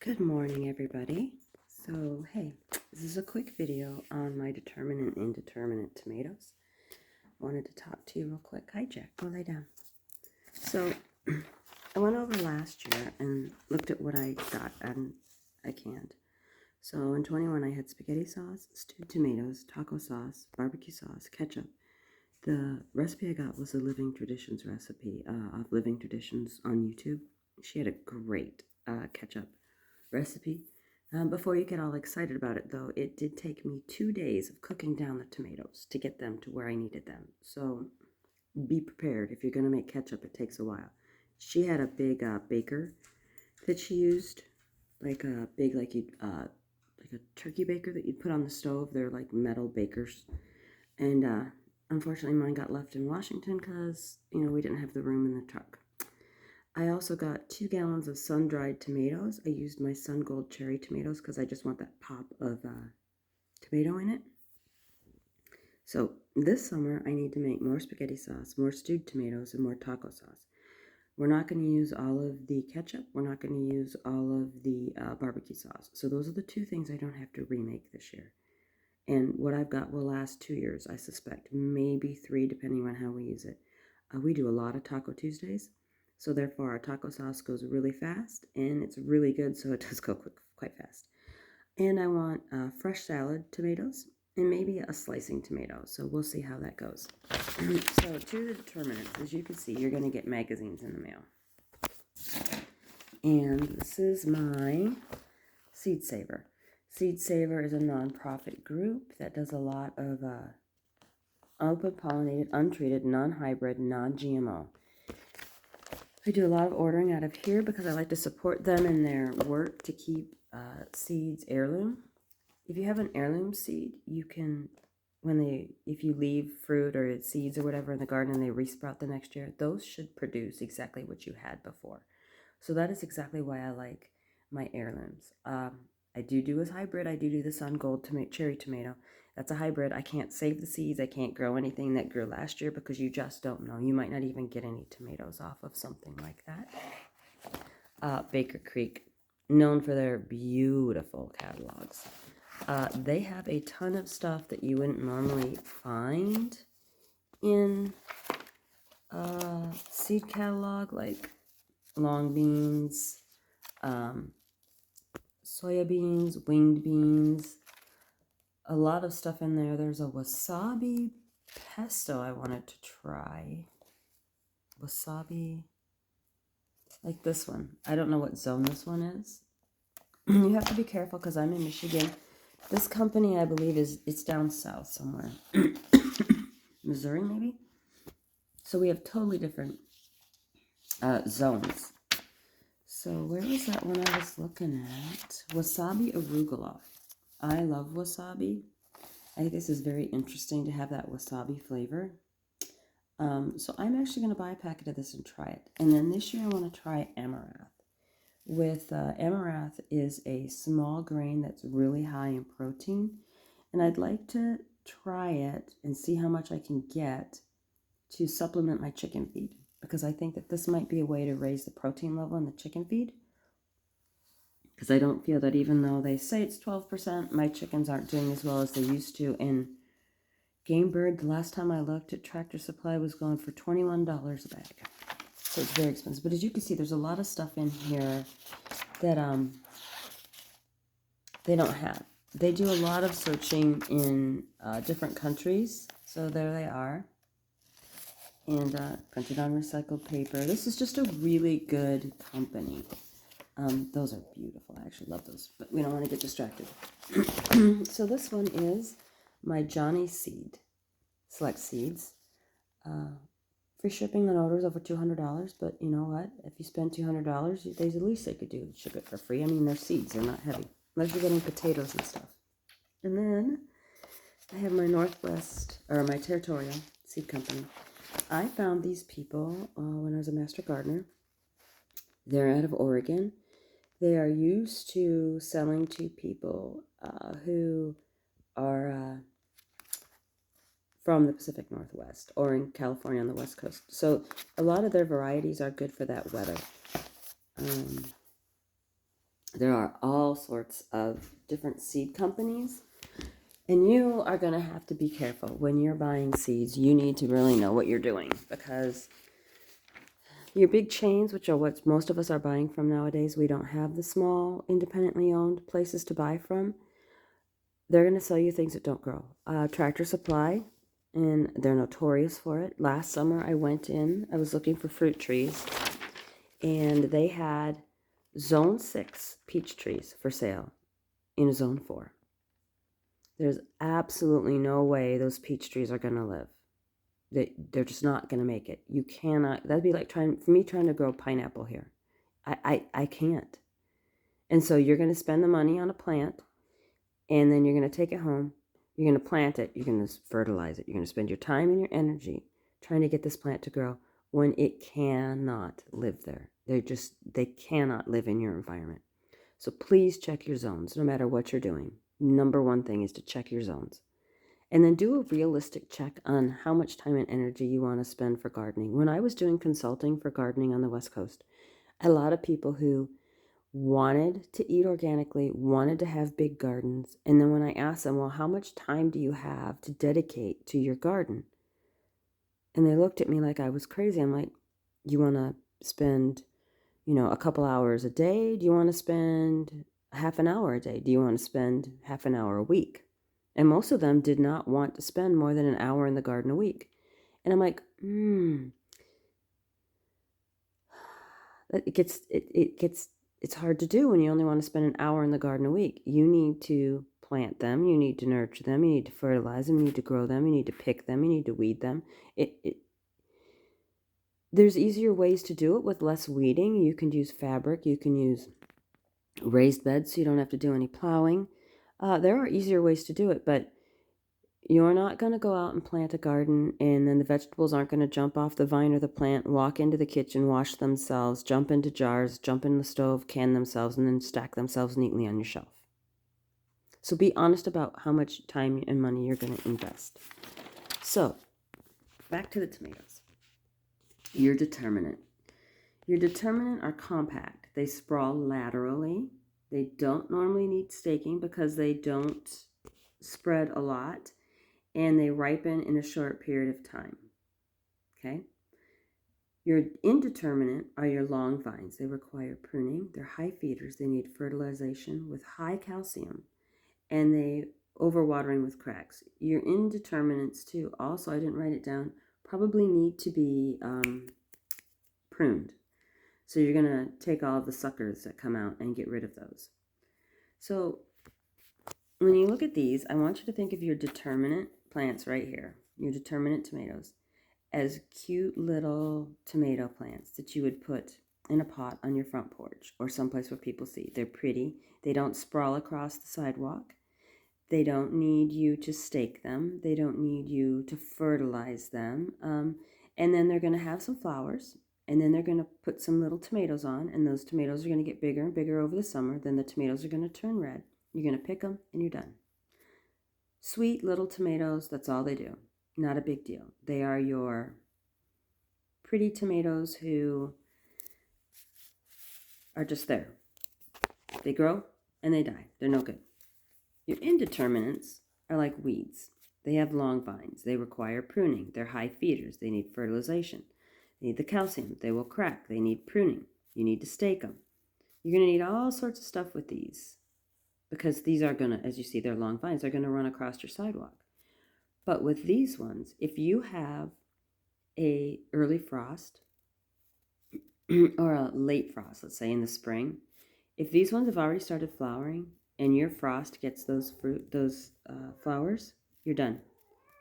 Good morning, everybody. So, hey, this is a quick video on my determinate and indeterminate tomatoes. Wanted to talk to you real quick. Hi, Jack. Go lay down. So, I went over last year and looked at what I got and I canned. So, in 21, I had spaghetti sauce, stewed tomatoes, taco sauce, barbecue sauce, ketchup. The recipe I got was a Living Traditions recipe of Living Traditions on YouTube. She had a great ketchup recipe. Before you get all excited about it, though, it did take me 2 days of cooking down the tomatoes to get them to where I needed them. So be prepared. If you're going to make ketchup, it takes a while. She had a big baker that she used, like a big, like a turkey baker that you'd put on the stove. They're like metal bakers. And unfortunately, mine got left in Washington because, we didn't have the room in the truck. I also got 2 gallons of sun-dried tomatoes. I used my Sun Gold cherry tomatoes because I just want that pop of tomato in it. So this summer, I need to make more spaghetti sauce, more stewed tomatoes, and more taco sauce. We're not going to use all of the ketchup. We're not going to use all of the barbecue sauce. So those are the 2 things I don't have to remake this year. And what I've got will last 2 years, I suspect. Maybe 3, depending on how we use it. We do a lot of Taco Tuesdays. So therefore, our taco sauce goes really fast, and it's really good, so it does go quite fast. And I want fresh salad tomatoes, and maybe a slicing tomato. So we'll see how that goes. So to the determinants, as you can see, you're going to get magazines in the mail. And this is my Seed Saver. Seed Saver is a nonprofit group that does a lot of open pollinated, untreated, non-hybrid, non-GMO. I do a lot of ordering out of here because I like to support them in their work to keep seeds heirloom. If you have an heirloom seed, you can, if you leave fruit or seeds or whatever in the garden and they resprout the next year, those should produce exactly what you had before. So that is exactly why I like my heirlooms. I do a hybrid. I do the Sun Gold cherry tomato. That's a hybrid. I can't save the seeds. I can't grow anything that grew last year because you just don't know. You might not even get any tomatoes off of something like that. Baker Creek, known for their beautiful catalogs. They have a ton of stuff that you wouldn't normally find in a seed catalog, like long beans, soybeans, winged beans, a lot of stuff in there. There's a wasabi pesto I wanted to try. Wasabi, like this one. I don't know what zone this one is. You have to be careful because I'm in Michigan. This company, I believe, it's down south somewhere. Missouri, maybe? So we have totally different zones. So where was that one I was looking at? Wasabi arugula. I love wasabi. I think this is very interesting to have that wasabi flavor. So I'm actually going to buy a packet of this and try it. And then this year I want to try amaranth. Amaranth is a small grain that's really high in protein. And I'd like to try it and see how much I can get to supplement my chicken feed. Because I think that this might be a way to raise the protein level in the chicken feed. Because I don't feel that even though they say it's 12%, my chickens aren't doing as well as they used to. And Game Bird, the last time I looked at Tractor Supply, was going for $21 a bag. So it's very expensive. But as you can see, there's a lot of stuff in here that they don't have. They do a lot of searching in different countries. So there they are. And printed on recycled paper. This is just a really good company. Those are beautiful. I actually love those, but we don't want to get distracted. So this one is my Johnny Seed Select Seeds. Free shipping on orders over $200, but you know what? If you spend $200, there's the least they could do. Ship it for free. I mean, they're seeds. They're not heavy. Unless you're getting potatoes and stuff. And then I have my my Territorial Seed Company. I found these people when I was a master gardener. They're out of Oregon. They are used to selling to people who are from the Pacific Northwest or in California on the West Coast. So a lot of their varieties are good for that weather. There are all sorts of different seed companies, and you are going to have to be careful when you're buying seeds. You need to really know what you're doing, because your big chains, which are what most of us are buying from nowadays, we don't have the small, independently owned places to buy from. They're going to sell you things that don't grow. Tractor Supply, and they're notorious for it. Last summer I went in, I was looking for fruit trees, and they had Zone 6 peach trees for sale in a Zone 4. There's absolutely no way those peach trees are going to live. They're just not going to make it. You cannot. That'd be like trying to grow pineapple here. I can't. And so you're going to spend the money on a plant, and then you're going to take it home. You're going to plant it. You're going to fertilize it. You're going to spend your time and your energy trying to get this plant to grow when it cannot live there. They cannot live in your environment. So please check your zones, no matter what you're doing. Number one thing is to check your zones. And then do a realistic check on how much time and energy you want to spend for gardening. When I was doing consulting for gardening on the West Coast, a lot of people who wanted to eat organically, wanted to have big gardens. And then when I asked them, well, how much time do you have to dedicate to your garden? And they looked at me like I was crazy. I'm like, you want to spend, a couple hours a day? Do you want to spend half an hour a day? Do you want to spend half an hour a week? And most of them did not want to spend more than an hour in the garden a week. And I'm like, it's hard to do when you only want to spend an hour in the garden a week. You need to plant them. You need to nurture them. You need to fertilize them. You need to grow them. You need to pick them. You need to weed them. There's easier ways to do it with less weeding. You can use fabric. You can use raised beds so you don't have to do any plowing. There are easier ways to do it, but you're not going to go out and plant a garden and then the vegetables aren't going to jump off the vine or the plant, walk into the kitchen, wash themselves, jump into jars, jump in the stove, can themselves, and then stack themselves neatly on your shelf. So be honest about how much time and money you're going to invest. So, back to the tomatoes. Your determinate. Your determinate are compact. They sprawl laterally. They don't normally need staking because they don't spread a lot, and they ripen in a short period of time. Okay? Your indeterminate are your long vines. They require pruning. They're high feeders. They need fertilization with high calcium, and they overwatering with cracks. Your indeterminates too, also, I didn't write it down, probably need to be pruned. So you're going to take all of the suckers that come out and get rid of those. So when you look at these, I want you to think of your determinate plants right here, your determinate tomatoes, as cute little tomato plants that you would put in a pot on your front porch or someplace where people see. They're pretty. They don't sprawl across the sidewalk. They don't need you to stake them. They don't need you to fertilize them. And then they're going to have some flowers. And then they're going to put some little tomatoes on. And those tomatoes are going to get bigger and bigger over the summer. Then the tomatoes are going to turn red. You're going to pick them and you're done. Sweet little tomatoes, that's all they do. Not a big deal. They are your pretty tomatoes who are just there. They grow and they die. They're no good. Your indeterminates are like weeds. They have long vines. They require pruning. They're high feeders. They need fertilization. They need the calcium. They will crack. They need pruning. You need to stake them. You're going to need all sorts of stuff with these because these are going to, as you see, they're long vines. They're going to run across your sidewalk. But with these ones, if you have a early frost or a late frost, let's say in the spring, if these ones have already started flowering and your frost gets those flowers, you're done.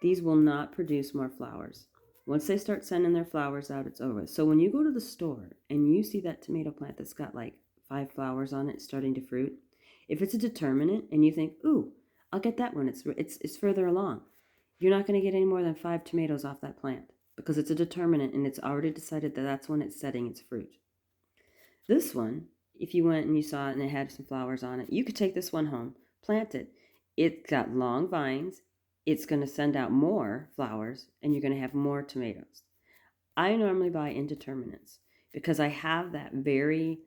These will not produce more flowers. Once they start sending their flowers out, it's over. So when you go to the store and you see that tomato plant that's got like 5 flowers on it starting to fruit, if it's a determinate and you think, ooh, I'll get that one, it's further along, you're not going to get any more than 5 tomatoes off that plant because it's a determinate and it's already decided that that's when it's setting its fruit. This one, if you went and you saw it and it had some flowers on it, you could take this one home, plant it. It's got long vines. It's going to send out more flowers and you're going to have more tomatoes. I normally buy indeterminates because I have that very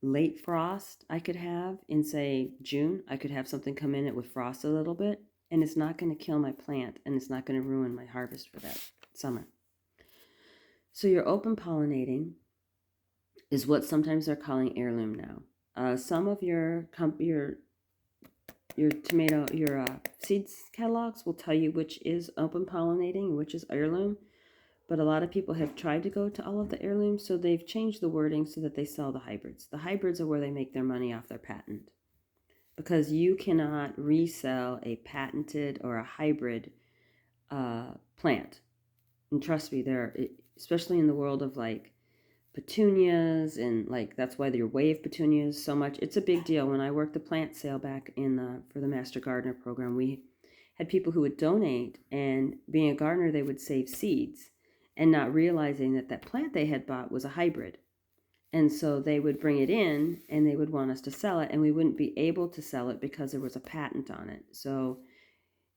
late frost I could have in, say, June. I could have something come in it with frost a little bit, and it's not going to kill my plant, and it's not going to ruin my harvest for that summer. So your open pollinating is what sometimes they're calling heirloom now. Some of your tomato, your seeds catalogs will tell you which is open pollinating, which is heirloom. But a lot of people have tried to go to all of the heirlooms, so they've changed the wording so that they sell the hybrids. The hybrids are where they make their money off their patent, because you cannot resell a patented or a hybrid plant. And trust me, especially in the world of like petunias, and like that's why they're wave petunias so much. It's a big deal. When I worked the plant sale back for the Master Gardener program, we had people who would donate, and being a gardener, they would save seeds and not realizing that that plant they had bought was a hybrid. And so they would bring it in and they would want us to sell it, and we wouldn't be able to sell it because there was a patent on it. So,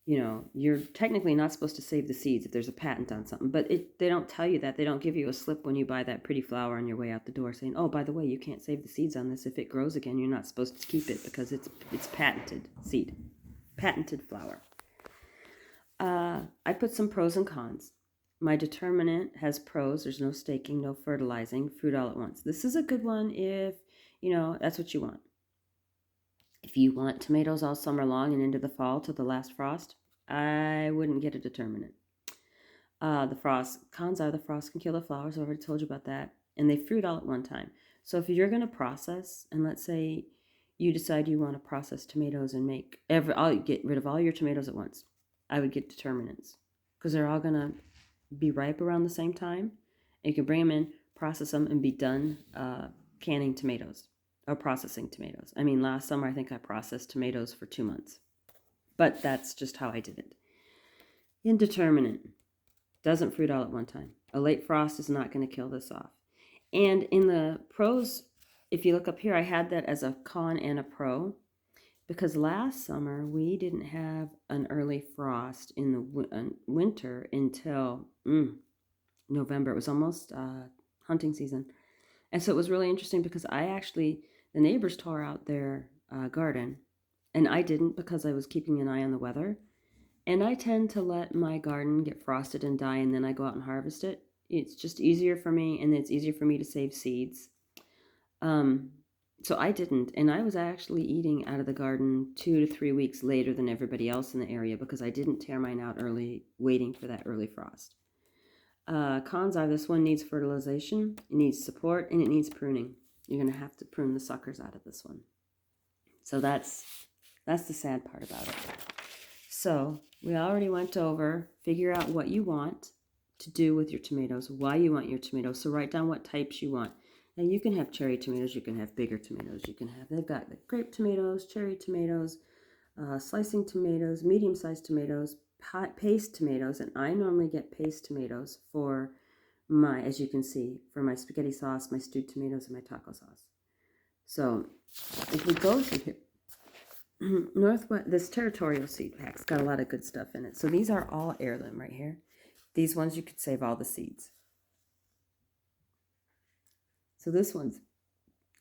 you're technically not supposed to save the seeds if there's a patent on something, but they don't tell you that. They don't give you a slip when you buy that pretty flower on your way out the door saying, oh, by the way, you can't save the seeds on this. If it grows again, you're not supposed to keep it because it's patented seed, patented flower. I put some pros and cons. My determinant has pros. There's no staking, no fertilizing, fruit all at once. This is a good one if, that's what you want. If you want tomatoes all summer long and into the fall till the last frost, I wouldn't get a determinant. The cons are the frost can kill the flowers. I already told you about that. And they fruit all at one time. So if you're going to process, and let's say you decide you want to process tomatoes and get rid of all your tomatoes at once, I would get determinants because they're all going to be ripe around the same time. And you can bring them in, process them, and be done canning tomatoes or processing tomatoes. I mean, last summer I think I processed tomatoes for 2 months, but that's just how I did it. Indeterminate doesn't fruit all at one time. A late frost is not going to kill this off. And in the pros, if you look up here, I had that as a con and a pro, because last summer we didn't have an early frost in the winter until November. It was almost hunting season. And so it was really interesting because the neighbors tore out their garden, and I didn't because I was keeping an eye on the weather. And I tend to let my garden get frosted and die, and then I go out and harvest it. It's just easier for me, and it's easier for me to save seeds. So I didn't, and I was actually eating out of the garden 2 to 3 weeks later than everybody else in the area because I didn't tear mine out early, waiting for that early frost. Cons are this one needs fertilization, it needs support, and it needs pruning. You're going to have to prune the suckers out of this one. So that's the sad part about it. So we already went over, figure out what you want to do with your tomatoes, why you want your tomatoes. So write down what types you want. Now you can have cherry tomatoes, you can have bigger tomatoes, they've got the grape tomatoes, cherry tomatoes, slicing tomatoes, medium-sized tomatoes, paste tomatoes, and I normally get paste tomatoes for as you can see, for my spaghetti sauce, my stewed tomatoes, and my taco sauce. So if we go through here, Northwest, this territorial seed pack's got a lot of good stuff in it. So these are all heirloom right here. These ones you could save all the seeds. So this one's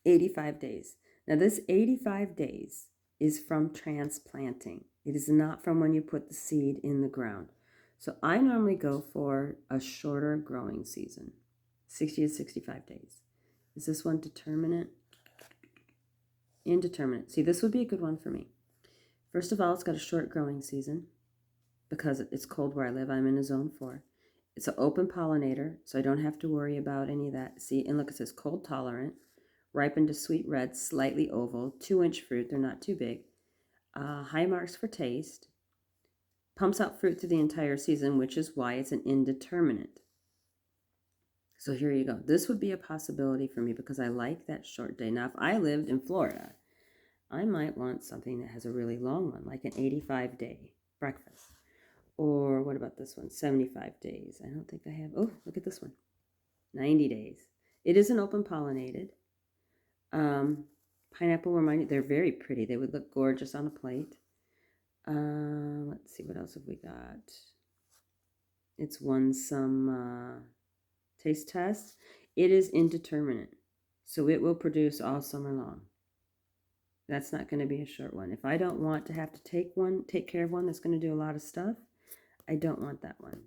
85 days. Now this 85 days is from transplanting. It is not from when you put the seed in the ground. So I normally go for a shorter growing season, 60 to 65 days. Is this one determinate? Indeterminate. See, this would be a good one for me. First of all, it's got a short growing season because it's cold where I live. I'm in a zone 4. It's an open pollinator, so I don't have to worry about any of that. See, and look, it says cold tolerant, ripened to sweet red, slightly oval, 2-inch fruit. They're not too big. High marks for taste. Pumps out fruit through the entire season, which is why it's an indeterminate. So here you go. This would be a possibility for me because I like that short day. Now, if I lived in Florida, I might want something that has a really long one, like an 85-day breakfast. Or what about this one? 75 days. I don't think I have. Oh, look at this one. 90 days. It is an open pollinated. Pineapple, they're very pretty. They would look gorgeous on a plate. Let's see, what else have we got? It's won some taste tests. It is indeterminate. So it will produce all summer long. That's not going to be a short one. If I don't want to have to take care of one that's going to do a lot of stuff, I don't want that one.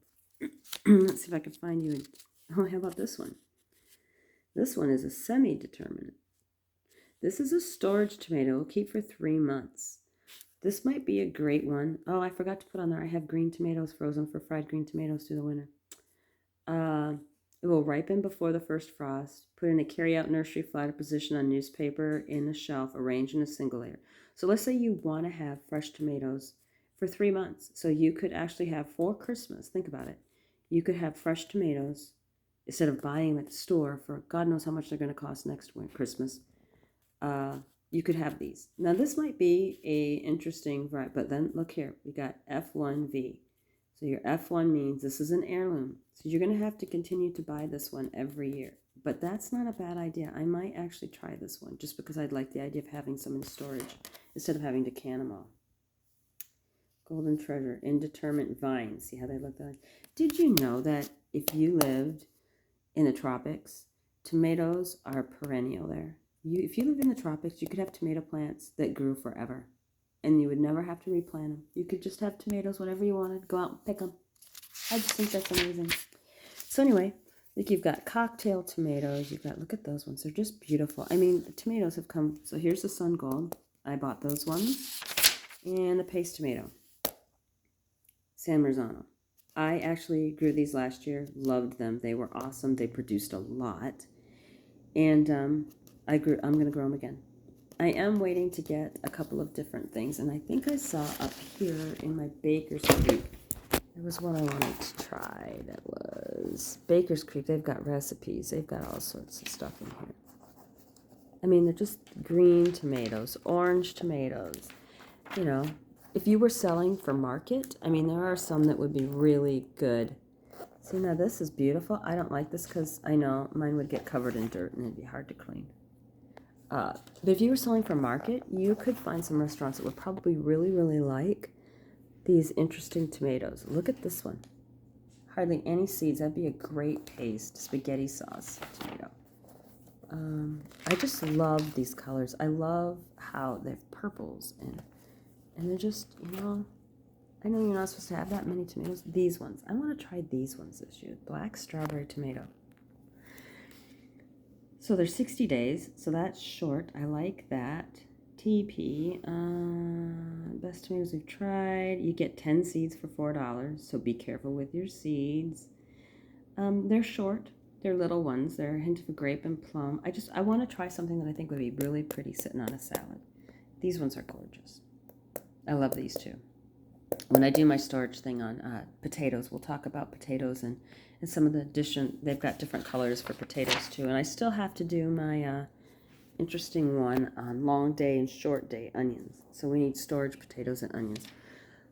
Let's see if I can find you. Oh, how about this one? This one is a semi-determinate. This is a storage tomato. It'll keep for 3 months. This might be a great one. Oh, I forgot to put on there. I have green tomatoes frozen for fried green tomatoes through the winter. It will ripen before the first frost. Put in a carry-out nursery flatter position on newspaper in the shelf, arranged in a single layer. So let's say you want to have fresh tomatoes for 3 months. So you could actually have for Christmas, think about it. You could have fresh tomatoes instead of buying them at the store for God knows how much they're going to cost next Christmas. You could have these. Now this might be a interesting variety, but then look here, we got F1V. So your F1 means this is an heirloom. So you're going to have to continue to buy this one every year. But that's not a bad idea. I might actually try this one just because I'd like the idea of having some in storage instead of having to can them all. Golden Treasure, indeterminate vine. See how they look like? Did you know that if you lived in the tropics, tomatoes are perennial there? If you live in the tropics, you could have tomato plants that grew forever. And you would never have to replant them. You could just have tomatoes whenever you wanted. Go out and pick them. I just think that's amazing. So anyway, like you've got cocktail tomatoes. You've got, look at those ones. They're just beautiful. I mean, the tomatoes have come. So here's the sun gold. I bought those ones. And the paste tomato. San Marzano. I actually grew these last year. Loved them. They were awesome. They produced a lot. And I'm going to grow them again. I am waiting to get a couple of different things, and I think I saw up here in my Baker's Creek, there was one I wanted to try. That was Baker's Creek. They've got recipes. They've got all sorts of stuff in here. I mean, they're just green tomatoes, orange tomatoes. You know, if you were selling for market, I mean, there are some that would be really good. See, now this is beautiful. I don't like this because I know mine would get covered in dirt and it'd be hard to clean. But if you were selling for market, you could find some restaurants that would probably really, really like these interesting tomatoes. Look at this one. Hardly any seeds. That'd be a great paste, spaghetti sauce tomato. I just love these colors. I love how they have purples and they're just, you know, I know you're not supposed to have that many tomatoes. These ones. I want to try these ones this year. Black strawberry tomato. So they're 60 days, so that's short. I like that. TP, best tomatoes we've tried. You get 10 seeds for $4, so be careful with your seeds. They're short. They're little ones. They're a hint of a grape and plum. I want to try something that I think would be really pretty sitting on a salad. These ones are gorgeous. I love these too. When I do my storage thing on potatoes, we'll talk about potatoes and some of the they've got different colors for potatoes too. And I still have to do my interesting one on long day and short day onions. So we need storage potatoes and onions.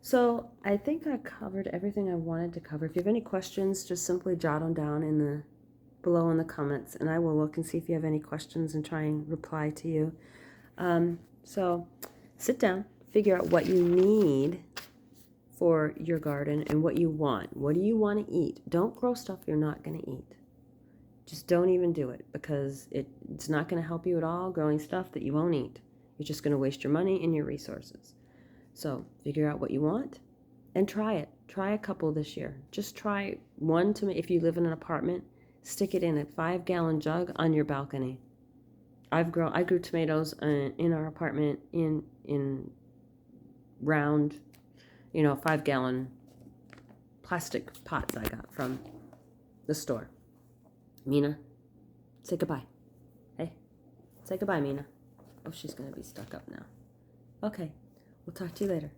So I think I covered everything I wanted to cover. If you have any questions, just simply jot them down below in the comments, and I will look and see if you have any questions and try and reply to you. So sit down, figure out what you need for your garden and what you want. What do you want to eat? Don't grow stuff you're not going to eat. Just don't even do it because it's not going to help you at all growing stuff that you won't eat. You're just going to waste your money and your resources. So figure out what you want and try it. Try a couple this year. Just try one if you live in an apartment, stick it in a 5-gallon jug on your balcony. I grew tomatoes in our apartment in round, 5-gallon plastic pots I got from the store. Mina, say goodbye. Hey, say goodbye, Mina. Oh, she's going to be stuck up now. Okay, we'll talk to you later.